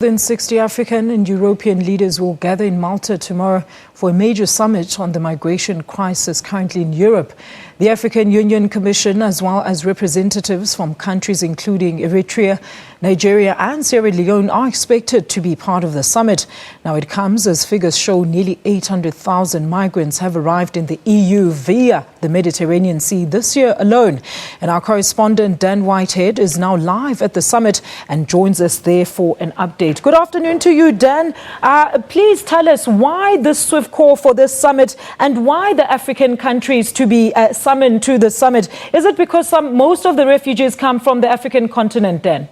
More than 60 African and European leaders will gather in Malta tomorrow for a major summit on the migration crisis currently in Europe. The African Union Commission, as well as representatives from countries including Eritrea, Nigeria and Sierra Leone, are expected to be part of the summit. Now, it comes as figures show nearly 800,000 migrants have arrived in the EU via the Mediterranean Sea this year alone. And our correspondent Dan Whitehead is now live at the summit and joins us there for an update. Good afternoon to you, Dan. Please tell us why this swift call for this summit and why the African countries to be summoned to the summit. Is it because most of the refugees come from the African continent, Dan?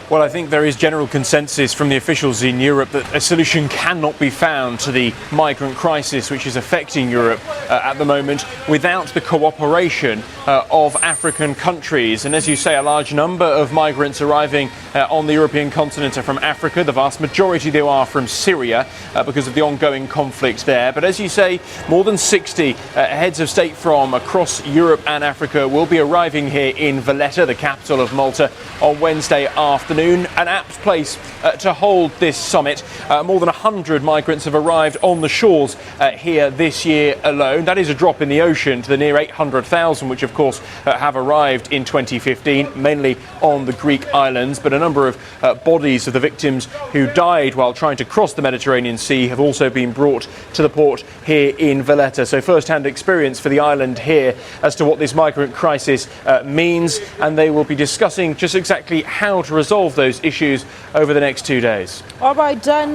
Well, I think there is general consensus from the officials in Europe that a solution cannot be found to the migrant crisis which is affecting Europe at the moment without the cooperation of African countries. And as you say, a large number of migrants arriving on the European continent are from Africa. The vast majority, they are from Syria because of the ongoing conflict there. But as you say, more than 60 heads of state from across Europe and Africa will be arriving here in Valletta, the capital of Malta, on Wednesday afternoon. An apt place to hold this summit. More than 100 migrants have arrived on the shores here this year alone. That is a drop in the ocean to the near 800,000, which of course have arrived in 2015, mainly on the Greek islands. But a number of bodies of the victims who died while trying to cross the Mediterranean Sea have also been brought to the port here in Valletta. So first-hand experience for the island here as to what this migrant crisis means, and they will be discussing just exactly how to resolve those issues over the next 2 days. All right, Dan,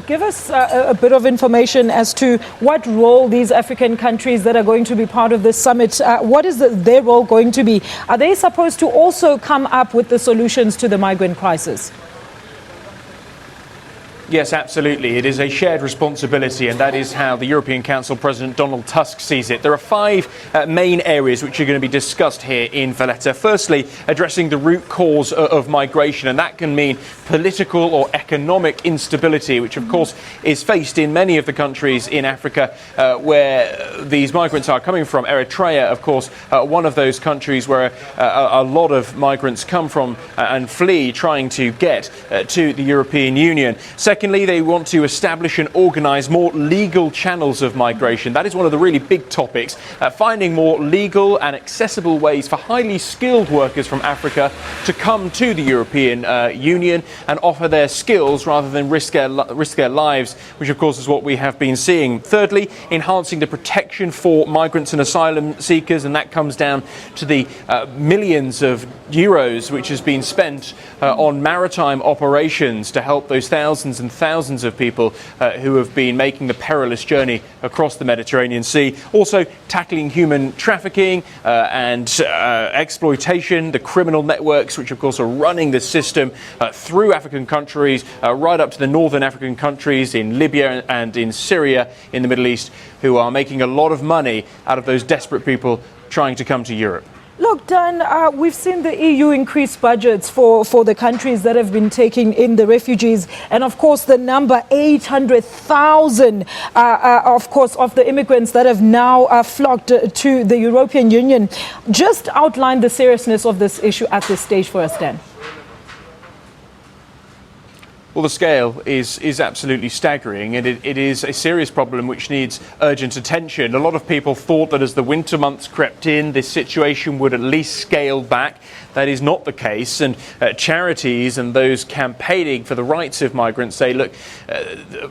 give us a bit of information as to what role these African countries that are going to be part of this summit, what is their role going to be? Are they supposed to also come up with the solutions to the migrant crisis? Yes, absolutely. It is a shared responsibility, and that is how the European Council President Donald Tusk sees it. There are 5 main areas which are going to be discussed here in Valletta. Firstly, addressing the root cause of migration, and that can mean political or economic instability, which of course is faced in many of the countries in Africa where these migrants are coming from. Eritrea, of course, one of those countries where a lot of migrants come from and flee, trying to get to the European Union. Secondly, they want to establish and organise more legal channels of migration. That is one of the really big topics, finding more legal and accessible ways for highly skilled workers from Africa to come to the European Union and offer their skills rather than risk their lives, which of course is what we have been seeing. Thirdly, enhancing the protection for migrants and asylum seekers, and that comes down to the millions of euros which has been spent on maritime operations to help those thousands and thousands of people who have been making the perilous journey across the Mediterranean Sea. Also tackling human trafficking and exploitation, the criminal networks which of course are running the system through African countries, right up to the northern African countries in Libya and in Syria in the Middle East, who are making a lot of money out of those desperate people trying to come to Europe. Look, Dan, we've seen the EU increase budgets for the countries that have been taking in the refugees. And of course, the number 800,000, of course, of the immigrants that have now flocked to the European Union. Just outline the seriousness of this issue at this stage for us, Dan. Well, the scale is absolutely staggering, and it is a serious problem which needs urgent attention. A lot of people thought that as the winter months crept in, this situation would at least scale back. That is not the case, and charities and those campaigning for the rights of migrants say, look,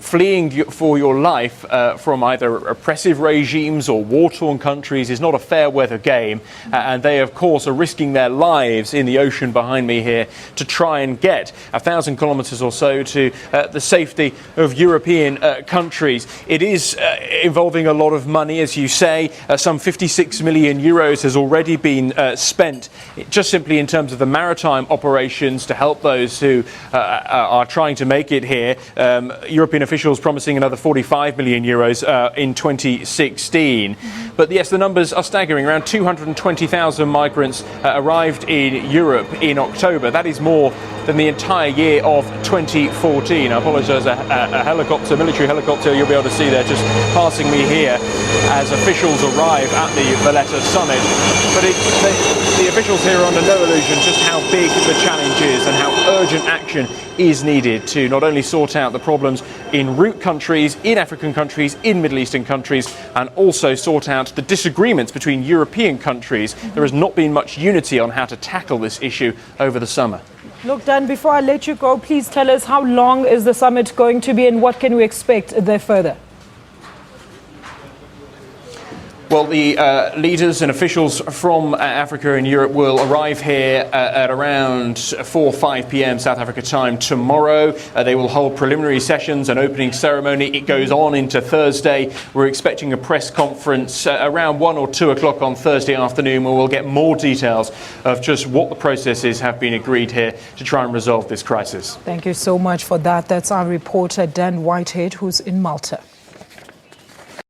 fleeing for your life from either oppressive regimes or war-torn countries is not a fair weather game, and they, of course, are risking their lives in the ocean behind me here to try and get 1,000 kilometres or so to the safety of European countries. It is involving a lot of money, as you say. Some 56 million euros has already been spent just simply in terms of the maritime operations to help those who are trying to make it here. European officials promising another 45 million euros in 2016. But yes, the numbers are staggering. Around 220,000 migrants arrived in Europe in October. That is more than the entire year of 2014. I apologise, a helicopter, military helicopter, you'll be able to see there just passing me here as officials arrive at the Valletta summit. But the officials here are under no no illusion just how big the challenge is and how urgent action is needed to not only sort out the problems in root countries, in African countries, in Middle Eastern countries, and also sort out the disagreements between European countries. There has not been much unity on how to tackle this issue over the summer. Look, Dan, before I let you go, please tell us how long is the summit going to be and what can we expect there further? Well, the leaders and officials from Africa and Europe will arrive here at around 4 or 5 p.m. South Africa time tomorrow. They will hold preliminary sessions and opening ceremony. It goes on into Thursday. We're expecting a press conference around 1 or 2 o'clock on Thursday afternoon, where we'll get more details of just what the processes have been agreed here to try and resolve this crisis. Thank you so much for that. That's our reporter, Dan Whitehead, who's in Malta.